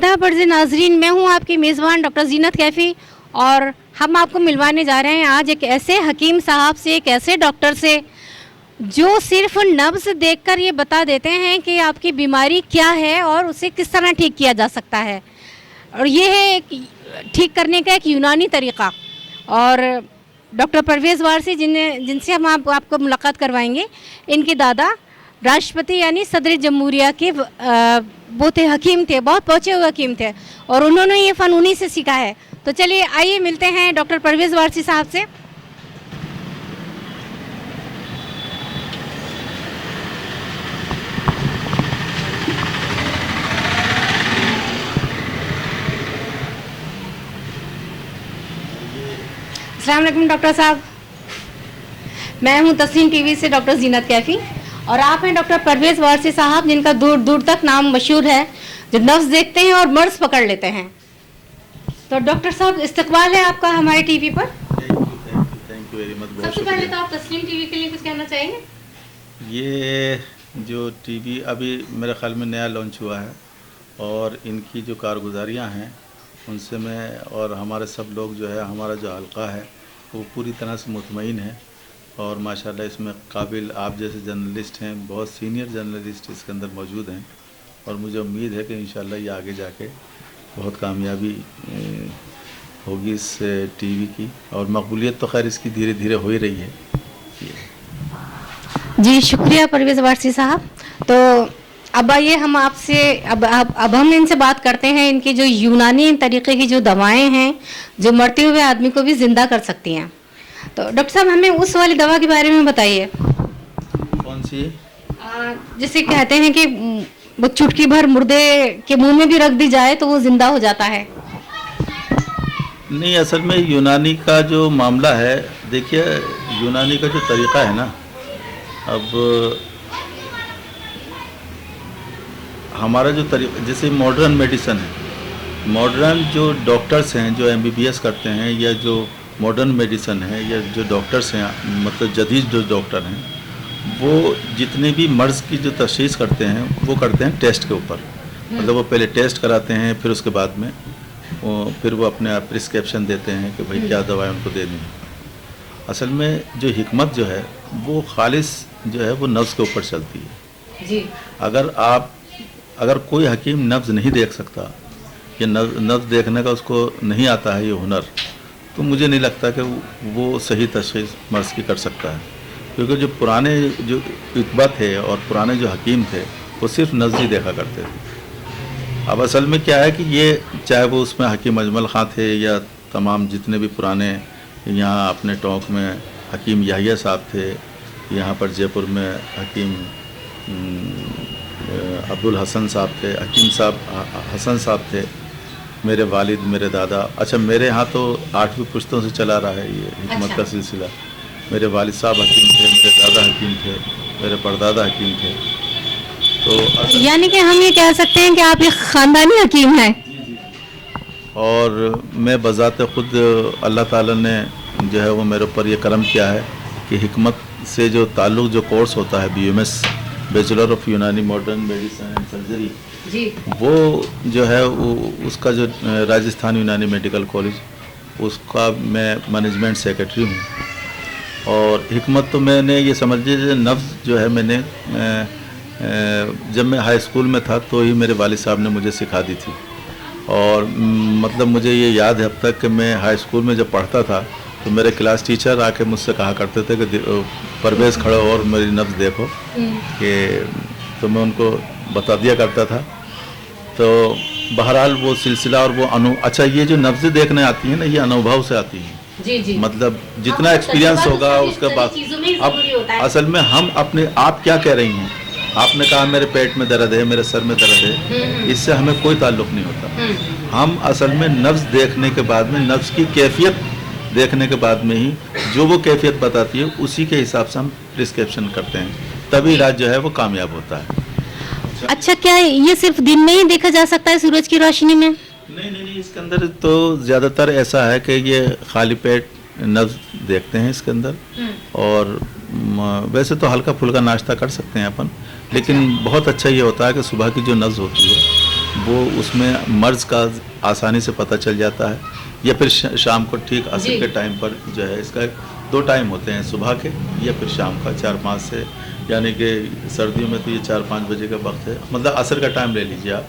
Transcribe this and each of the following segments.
आदाब अर्ज़ नाज़रीन, मैं हूँ आपकी मेज़बान डॉक्टर ज़ीनत कैफ़ी और हम आपको मिलवाने जा रहे हैं आज एक ऐसे हकीम साहब से, एक ऐसे डॉक्टर से जो सिर्फ नब्ज़ देखकर ये बता देते हैं कि आपकी बीमारी क्या है और उसे किस तरह ठीक किया जा सकता है। और ये है एक ठीक करने का एक यूनानी तरीक़ा। और डॉक्टर परवेज़ वारसी जिनसे हम आपको मुलाकात करवाएंगे, इनके दादा राष्ट्रपति यानी सदर जमहूरिया के वो थे, हकीम थे, बहुत पहुँचे हुए हकीम थे और उन्होंने ये फ़न उन्हीं से सीखा है। तो चलिए आइए मिलते हैं डॉक्टर परवेज़ वारसी साहब से। अस्सलाम वालेकुम डॉक्टर साहब, मैं हूं तस्नीम टीवी से डॉक्टर ज़ीनत कैफ़ी और आप हैं डॉक्टर परवेज़ वारसी साहब, जिनका दूर दूर तक नाम मशहूर है, जो नब्ज़ देखते हैं और मर्ज़ पकड़ लेते हैं। तो डॉक्टर साहब, इस्तकबाल है आपका हमारे टीवी पर। Thank you very much. सबसे पहले तो आप तस्नीम टीवी के लिए कुछ कहना चाहेंगे? ये जो टीवी अभी मेरे ख्याल में नया लॉन्च हुआ है और इनकी जो कारगुजारियाँ हैं उनसे मैं और हमारे सब लोग जो है, हमारा जो हल्का है वो पूरी तरह से मुतमईन है और माशाल्लाह इसमें काबिल आप जैसे जर्नलिस्ट हैं, बहुत सीनियर जर्नलिस्ट इसके अंदर मौजूद हैं और मुझे उम्मीद है कि इंशाल्लाह ये आगे जाके बहुत कामयाबी होगी इस टीवी की और मकबूलियत तो खैर इसकी धीरे धीरे हो ही रही है। जी शुक्रिया परवेज़ वारसी साहब। तो अब आइए हम आपसे अब हम इनसे बात करते हैं, इनकी जो यूनानी तरीक़े की जो दवाएं हैं जो मरते हुए आदमी को भी ज़िंदा कर सकती हैं। तो डॉक्टर साहब, हमें उस वाली दवा के बारे में बताइए। कौन सी? जिसे कहते हैं कि वो चुटकी भर मुर्दे के मुंह में भी रख दी जाए तो वो ज़िंदा हो जाता है। नहीं, असल में यूनानी का जो मामला है, देखिए यूनानी का जो तरीक़ा है ना, अब हमारा जो तरीक़ा, जैसे मॉडर्न मेडिसन है, मॉडर्न जो डॉक्टर्स हैं जो MBBS करते हैं या जो मॉडर्न मेडिसन है या जो डॉक्टर्स हैं, मतलब जदीद जो डॉक्टर हैं, वो जितने भी मर्ज़ की जो तशख़ीस करते हैं वो करते हैं टेस्ट के ऊपर। मतलब वो पहले टेस्ट कराते हैं, फिर उसके बाद में फिर वो अपने आप प्रिस्क्रिप्शन देते हैं कि भाई क्या दवाएं उनको देनी है। असल में जो हिकमत जो है वो खालिस जो है वो नफ्स के ऊपर चलती है जी। अगर कोई हकीम नब्ज़ नहीं देख सकता या नब्ज़ देखने का उसको नहीं आता है ये हुनर, तो मुझे नहीं लगता कि वो सही तशख़ीस मर्ज़ की कर सकता है। क्योंकि जो पुराने जो इतबा थे और पुराने जो हकीम थे वो सिर्फ नब्ज़ ही देखा करते थे। अब असल में क्या है कि ये चाहे वो उसमें हकीम अजमल ख़ां थे या तमाम जितने भी पुराने, यहाँ अपने टोंक में हकीम याहिया साहब थे, यहाँ पर जयपुर में हकीम अब्दुल हसन साहब थे, हकीम साहब हसन साहब थे, मेरे वालिद, मेरे दादा। अच्छा, मेरे यहाँ तो 8वीं पुश्तों से चला रहा है ये हिकमत का सिलसिला। मेरे वालिद साहब हकीम थे, मेरे दादा हकीम थे, मेरे परदादा हकीम थे। तो यानी कि हम ये कह सकते हैं कि आप एक ख़ानदानी हकीम हैं। और मैं बज़ाते ख़ुद अल्लाह ताला ने जो है वो मेरे ऊपर ये करम किया है कि हिकमत से जो ताल्लुक़ जो कोर्स होता है BMS, बैचलर ऑफ यूनानी मॉडर्न मेडिसिन एंड सर्जरी जी, वो जो है वो उसका जो राजस्थान यूनानी मेडिकल कॉलेज, उसका मैं मैनेजमेंट सेक्रेटरी हूँ। और हिकमत तो मैंने ये समझ लीजिए नफ्स जो है मैंने जब मैं हाई स्कूल में था तो ही मेरे वालिद साहब ने मुझे सिखा दी थी। और मतलब मुझे ये याद है अब तक कि मैं हाई स्कूल में जब पढ़ता था तो मेरे क्लास टीचर आके मुझसे कहा करते थे कि परवेज़ खड़ो और मेरी नब्ज़ देखो, कि तो मैं उनको बता दिया करता था। तो बहरहाल वो सिलसिला और वो अच्छा, ये जो नब्ज़ें देखने आती हैं ना, ये अनुभव से आती हैं। जी जी। मतलब जितना एक्सपीरियंस होगा उसके बाद। अब असल में हम अपने आप क्या कह रही हैं, आपने कहा मेरे पेट में दर्द है, मेरे सर में दर्द है, इससे हमें कोई ताल्लुक़ नहीं होता। हम असल में नब्ज़ देखने के बाद में, नब्ज़ की कैफियत देखने के बाद में ही जो वो कैफियत बताती है उसी के हिसाब से हम प्रिस्क्रिप्शन करते हैं, तभी इलाज जो है वो कामयाब होता है। अच्छा, क्या ये सिर्फ दिन में ही देखा जा सकता है सूरज की रोशनी में? नहीं, इसके अंदर तो ज़्यादातर ऐसा है कि ये खाली पेट नब्ज़ देखते हैं इसके अंदर। और वैसे तो हल्का फुल्का नाश्ता कर सकते हैं अपन, लेकिन बहुत अच्छा ये होता है कि सुबह की जो नब्ज़ होती है वो उसमें मर्ज़ का आसानी से पता चल जाता है, या फिर शाम को ठीक असर जी। के टाइम पर जो है, इसका 2 टाइम होते हैं, सुबह के या फिर शाम का 4-5 से, यानी कि सर्दियों में तो ये 4-5 बजे का वक्त है, मतलब असर का टाइम ले लीजिए आप।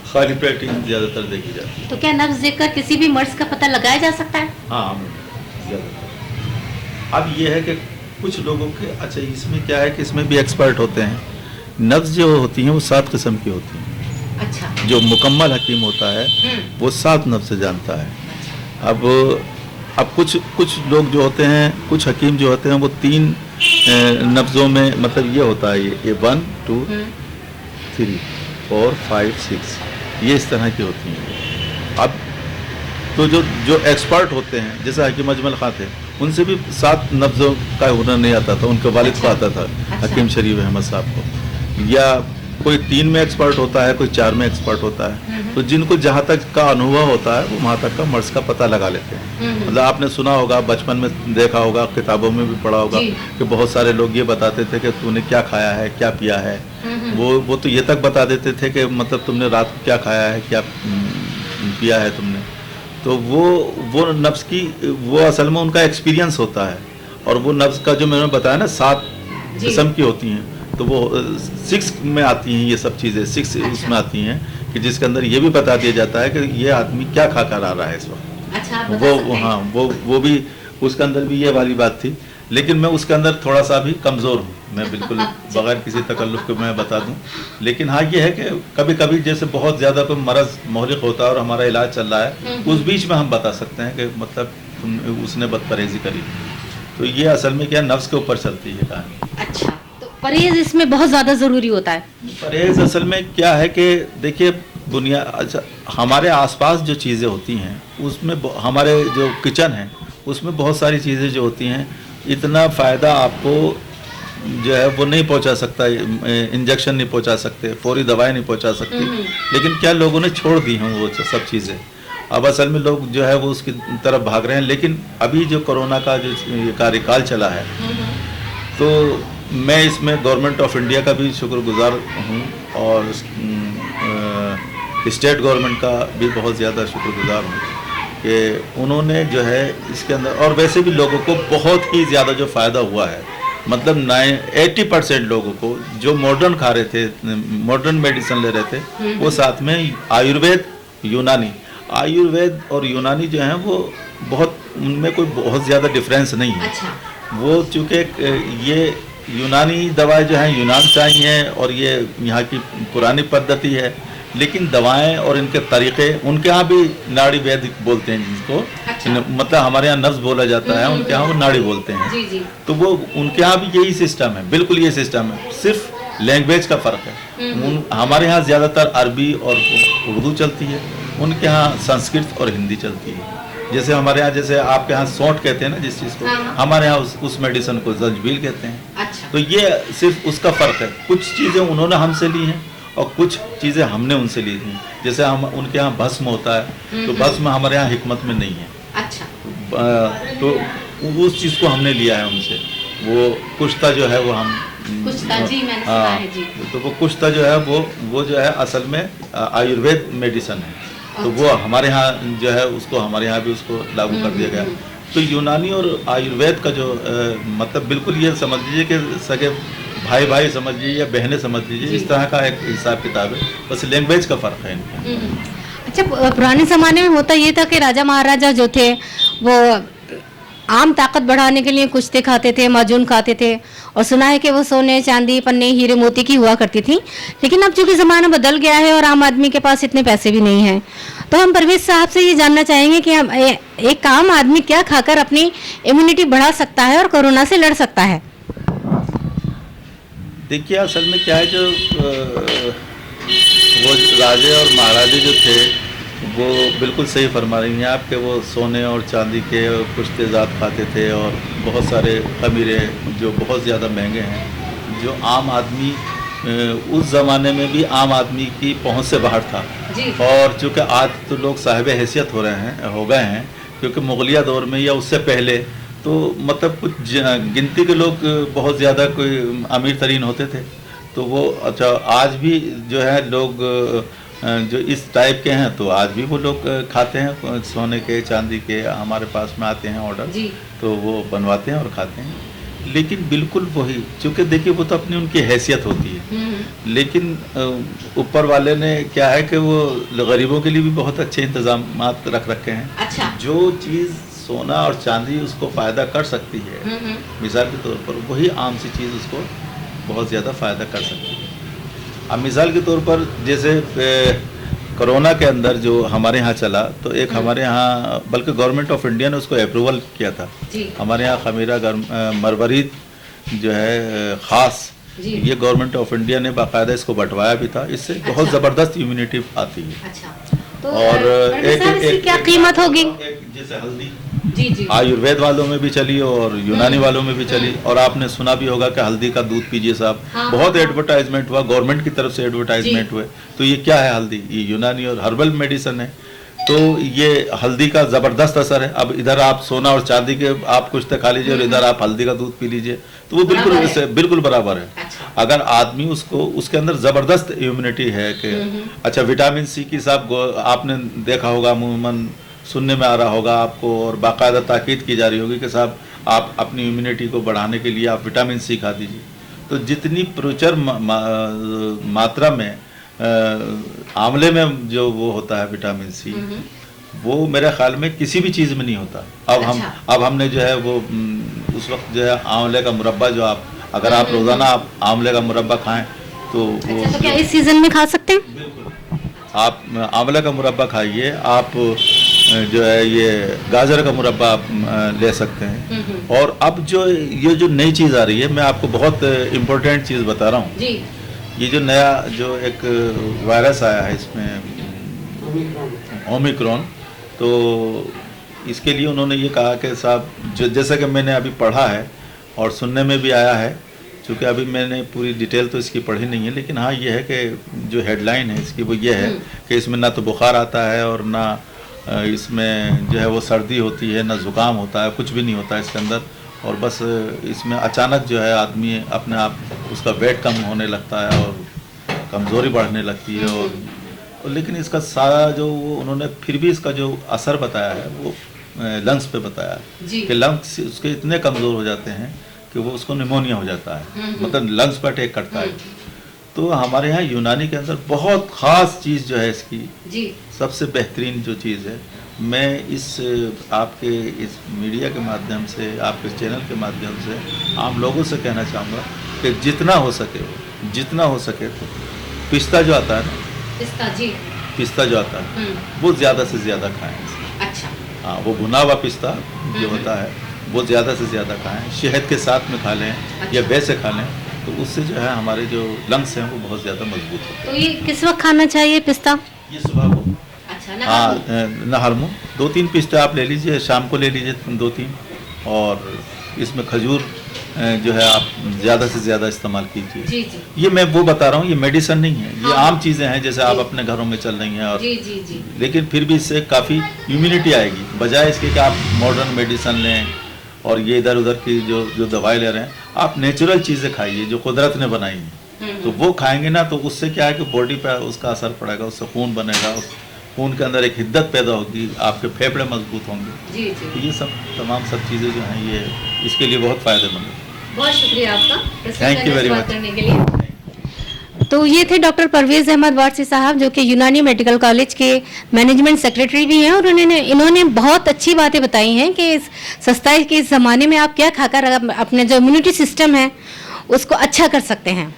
खाली पेट ही ज़्यादातर देखी जाती है। तो क्या नब्ज देखकर किसी भी मर्ज का पता लगाया जा सकता है? हाँ, ज़्यादातर। अब ये है कि कुछ लोगों के, अच्छा इसमें क्या है कि इसमें भी एक्सपर्ट होते हैं। नब्ज़ जो होती हैं वो 7 किस्म की होती हैं। अच्छा। जो मुकम्मल हकीम होता है वो 7 नब्ज़ से जानता है। अब कुछ लोग जो होते हैं, कुछ हकीम जो होते हैं वो 3 नब्ज़ों में, मतलब ये होता है, ये 1 2 3 4 5 6, ये इस तरह की होती हैं। अब तो जो एक्सपर्ट होते हैं, जैसे हकीम अजमल खां थे, उनसे भी 7 नब्ज़ों का हुनर नहीं आता था, उनके वालिद को आता था, हकीम शरीफ अहमद साहब को। या कोई 3 में एक्सपर्ट होता है, कोई 4 में एक्सपर्ट होता है। तो जिनको जहाँ तक का अनुभव होता है वो वहाँ तक का मर्ज़ का पता लगा लेते हैं। मतलब आपने सुना होगा, बचपन में देखा होगा, किताबों में भी पढ़ा होगा कि बहुत सारे लोग ये बताते थे कि तूने क्या खाया है, क्या पिया है। वो तो ये तक बता देते थे कि मतलब तुमने रात को क्या खाया है, क्या पिया है तुमने। तो वो नफ्स की, वो असल में उनका एक्सपीरियंस होता है। और वो नफ्स का जो मैंने बताया ना 7 किस्म की होती हैं, तो वो 6 में आती हैं ये सब चीज़ें, 6 उसमें आती हैं कि जिसके अंदर ये भी बता दिया जाता है कि ये आदमी क्या खा कर आ रहा है इस वक्त। अच्छा, हाँ, वो भी उसके अंदर भी ये वाली बात थी। लेकिन मैं उसके अंदर थोड़ा सा भी कमज़ोर हूँ, मैं बिल्कुल बगैर किसी तकल्लुफ़ के मैं बता दूँ। लेकिन हाँ, ये है कि कभी कभी जैसे बहुत ज़्यादा कोई मरज़ मोहलिक होता है और हमारा इलाज चल रहा है, उस बीच में हम बता सकते हैं कि मतलब उसने बदपरहेज़ी करी। तो ये असल में क्या, नफ्स के ऊपर चलती है कहानी। अच्छा, तो परहेज इसमें बहुत ज़्यादा ज़रूरी होता है। परहेज़ असल में क्या है कि देखिए, दुनिया, अच्छा, हमारे आसपास जो चीज़ें होती हैं उसमें हमारे जो किचन है उसमें बहुत सारी चीज़ें जो होती हैं, इतना फ़ायदा आपको जो है वो नहीं पहुंचा सकता, इंजेक्शन नहीं पहुंचा सकते, फौरी दवाएं नहीं पहुंचा सकती। लेकिन क्या लोगों ने छोड़ दी हैं वो सब चीज़ें। अब असल में लोग जो है वो उसकी तरफ भाग रहे हैं। लेकिन अभी जो कोरोना का जो कार्यकाल चला है, तो मैं इसमें गवर्नमेंट ऑफ इंडिया का भी शुक्रगुजार हूँ और स्टेट गवर्नमेंट का भी बहुत ज़्यादा शुक्रगुजार हूँ कि उन्होंने जो है इसके अंदर, और वैसे भी लोगों को बहुत ही ज़्यादा जो फ़ायदा हुआ है, मतलब 80% लोगों को जो मॉडर्न खा रहे थे, मॉडर्न मेडिसिन ले रहे थे, वो साथ में आयुर्वेद, आयुर्वेद और यूनानी जो हैं वो बहुत, उनमें कोई बहुत ज़्यादा डिफरेंस नहीं है। अच्छा। वो चूँकि ये यूनानी दवाएं जो हैं यूनान से आई हैं और ये यहाँ की पुरानी पद्धति है, लेकिन दवाएं और इनके तरीक़े, उनके यहाँ भी नाड़ी वैद्य बोलते हैं जिसको। अच्छा। मतलब हमारे यहाँ नब्ज़ बोला जाता है, उनके यहाँ वो नाड़ी बोलते हैं। जी जी। तो वो उनके यहाँ भी यही सिस्टम है, बिल्कुल ये सिस्टम है, सिर्फ लैंग्वेज का फ़र्क है। हमारे यहाँ ज़्यादातर अरबी और उर्दू चलती है, उनके यहाँ संस्कृत और हिंदी चलती है। जैसे हमारे यहाँ, जैसे आपके यहाँ सौंठ कहते हैं ना जिस चीज़ को, हमारे यहाँ उस मेडिसिन को जंजबील कहते हैं। अच्छा। तो ये सिर्फ उसका फ़र्क है। कुछ चीज़ें उन्होंने हमसे ली हैं और कुछ चीज़ें हमने उनसे ली थी। जैसे हम, उनके यहाँ भस्म होता है, तो भस्म हमारे यहाँ हिकमत में नहीं है। अच्छा। तो उस चीज़ को हमने लिया है उनसे। वो कुश्ता जो है वो हम, कुश्ता, जी मैंने सुना है जी। तो वो कुश्ता जो है वो जो है असल में आयुर्वेद मेडिसिन है। तो वो हमारे यहाँ जो है उसको, हमारे यहाँ भी उसको लागू कर दिया गया। तो यूनानी और आयुर्वेद का जो मतलब बिल्कुल ये समझ लीजिए कि सगे भाई भाई समझ लीजिए या बहनें समझ लीजिए, इस तरह का एक हिसाब किताब है, बस लैंग्वेज का फ़र्क है इनका। अच्छा, पुराने ज़माने में होता ये था कि राजा महाराजा जो थे वो आम ताकत बढ़ाने के लिए कुश्ते खाते थे, माजून खाते थे, और सुना है कि वो सोने, चांदी, पन्ने, हीरे मोती की हुआ करती थी। लेकिन अब चूंकि ज़माना बदल गया है और आम आदमी के पास इतने पैसे भी नहीं हैं, तो हम परवेज साहब से ये जानना चाहेंगे कि हम एक आम आदमी क्या खाकर अपनी इम्यूनिटी बढ़ा सकता है और कोरोना से लड़ सकता है। देखिए, असल में क्या है, जो वो राजे और महाराजे जो थे वो बिल्कुल सही फरमा रही हैं आप कि वो सोने और चांदी के कुछ तेज़ात खाते थे और बहुत सारे खमीरे जो बहुत ज़्यादा महंगे हैं, जो आम आदमी उस ज़माने में भी आम आदमी की पहुंच से बाहर था। और चूँकि आज तो लोग साहिब हैसियत हो गए हैं, क्योंकि मुगलिया दौर में या उससे पहले तो मतलब कुछ गिनती के लोग बहुत ज़्यादा कोई अमीर तरीन होते थे। तो वो, अच्छा, आज भी जो है लोग जो इस टाइप के हैं तो आज भी वो लोग खाते हैं, सोने के चांदी के हमारे पास में आते हैं ऑर्डर, जी। तो वो बनवाते हैं और खाते हैं। लेकिन बिल्कुल वही, क्योंकि देखिए वो तो अपनी उनकी हैसियत होती है, लेकिन ऊपर वाले ने क्या है कि वो गरीबों के लिए भी बहुत अच्छे इंतजाम रख रखे हैं। अच्छा। जो चीज़ सोना और चांदी उसको फ़ायदा कर सकती है, मिसाल के तौर पर वही आम सी चीज़ उसको बहुत ज़्यादा फ़ायदा कर सकती है। अब मिसाल के तौर पर जैसे कोरोना के अंदर जो हमारे यहाँ चला, तो एक हमारे यहाँ बल्कि गवर्नमेंट ऑफ इंडिया ने उसको अप्रूवल किया था। जी। हमारे यहाँ खमीरा मरवरीद जो है ख़ास, ये गवर्नमेंट ऑफ इंडिया ने बाकायदा इसको बंटवाया भी था। इससे बहुत ज़बरदस्त इम्यूनिटी आती है। अच्छा। तो और एक क्या कीमत होगी? जैसे हल्दी जी जी। आयुर्वेद वालों में भी चली और यूनानी वालों में भी चली, और आपने सुना भी होगा कि हल्दी का दूध पीजिए साहब। हाँ, बहुत हाँ, एडवर्टाइजमेंट हुआ, गवर्नमेंट की तरफ से एडवर्टाइजमेंट हुए। तो ये क्या है हल्दी? ये यूनानी और हर्बल मेडिसिन है। तो ये हल्दी का ज़बरदस्त असर है। अब इधर आप सोना और चांदी के आप कुछ तो खा लीजिए और इधर आप हल्दी का दूध पी लीजिए, तो वो बिल्कुल इससे बिल्कुल बराबर है। अच्छा। अगर आदमी उसको, उसके अंदर ज़बरदस्त इम्यूनिटी है कि अच्छा विटामिन सी की साहब आपने देखा होगा, अमूमन सुनने में आ रहा होगा आपको, और बाकायदा ताकीद की जा रही होगी कि साहब आप अपनी इम्यूनिटी को बढ़ाने के लिए आप विटामिन सी खा दीजिए। तो जितनी प्रचुर मात्रा में आंवले में जो वो होता है विटामिन सी, वो मेरे ख्याल में किसी भी चीज़ में नहीं होता। अब हमने जो है वो उस वक्त जो है आंवले का मुरब्बा, जो आप अगर आप रोज़ाना आप आंवले का मुरब्बा खाएं तो वो अच्छा, तो क्या इस सीजन में खा सकते हैं? बिल्कुल, आप आंवले का मुरब्बा खाइए, आप जो है ये गाजर का मुरब्बा आप ले सकते हैं। और अब जो ये जो नई चीज़ आ रही है, मैं आपको बहुत इम्पोर्टेंट चीज़ बता रहा हूँ। जी। ये जो नया जो एक वायरस आया है, इसमें ओमिक्रॉन, तो इसके लिए उन्होंने ये कहा कि साहब जो, जैसा कि मैंने अभी पढ़ा है और सुनने में भी आया है, चूँकि अभी मैंने पूरी डिटेल तो इसकी पढ़ी नहीं है, लेकिन हाँ ये है कि जो हेडलाइन है इसकी वो ये है कि इसमें ना तो बुखार आता है और ना इसमें जो है वो सर्दी होती है, ना ज़ुकाम होता है, कुछ भी नहीं होता है इसके अंदर। और बस इसमें अचानक जो है आदमी अपने आप उसका वेट कम होने लगता है और कमज़ोरी बढ़ने लगती है। और लेकिन इसका सारा जो वो उन्होंने फिर भी इसका जो असर बताया है वो लंग्स पे बताया है कि लंग्स उसके इतने कमज़ोर हो जाते हैं कि वो उसको निमोनिया हो जाता है, मतलब लंग्स पर अटैक करता है। तो हमारे यहाँ यूनानी के अंदर बहुत ख़ास चीज़ जो है इसकी, सबसे बेहतरीन जो चीज़ है, मैं इस आपके इस मीडिया के माध्यम से, आपके चैनल के माध्यम से आम लोगों से कहना चाहूँगा कि जितना हो सके तो पिस्ता जो आता है ना, पिस्ता जो आता है वो ज़्यादा से ज़्यादा खाएँ। अच्छा। हाँ, वो भुना हुआ पिस्ता जो होता है वो ज़्यादा से ज़्यादा खाएँ, शहद के साथ में खा लें या वैसे खा लें, तो उससे जो है हमारे जो लंग्स हैं वो बहुत ज़्यादा मजबूत होते हैं। तो ये किस वक्त खाना चाहिए पिस्ता? ये सुबह को। अच्छा, हाँ, नहर मुँह 2-3 पिस्ते आप ले लीजिए, शाम को ले लीजिए 2-3, और इसमें खजूर जो है आप ज़्यादा से ज़्यादा इस्तेमाल कीजिए। जी। ये मैं वो बता रहा हूँ, ये मेडिसिन नहीं है, ये आम चीज़ें हैं जैसे आप अपने घरों में चल रही हैं। और जी। लेकिन फिर भी इससे काफ़ी इम्यूनिटी आएगी, बजाय इसके कि आप मॉडर्न मेडिसिन लें और ये इधर उधर की जो दवाई ले रहे हैं। आप नेचुरल चीज़ें खाइए जो कुदरत ने बनाई हैं, तो वो खाएंगे ना, तो उससे क्या है कि बॉडी पे उसका असर पड़ेगा, उससे खून बनेगा, उस खून के अंदर एक हिद्दत पैदा होगी, आपके फेफड़े मजबूत होंगे। तो ये सब तमाम सब चीज़ें जो हैं ये इसके लिए बहुत फ़ायदेमंद है। बहुत शुक्रिया आपका, थैंक यू वेरी मच करने के लिए। तो ये थे डॉक्टर परवेज़ अहमद वारसी साहब, जो कि यूनानी मेडिकल कॉलेज के मैनेजमेंट सेक्रेटरी भी हैं, और इन्होंने बहुत अच्छी बातें बताई हैं कि इस सस्ताई के इस ज़माने में आप क्या खाकर अपने जो इम्यूनिटी सिस्टम है उसको अच्छा कर सकते हैं।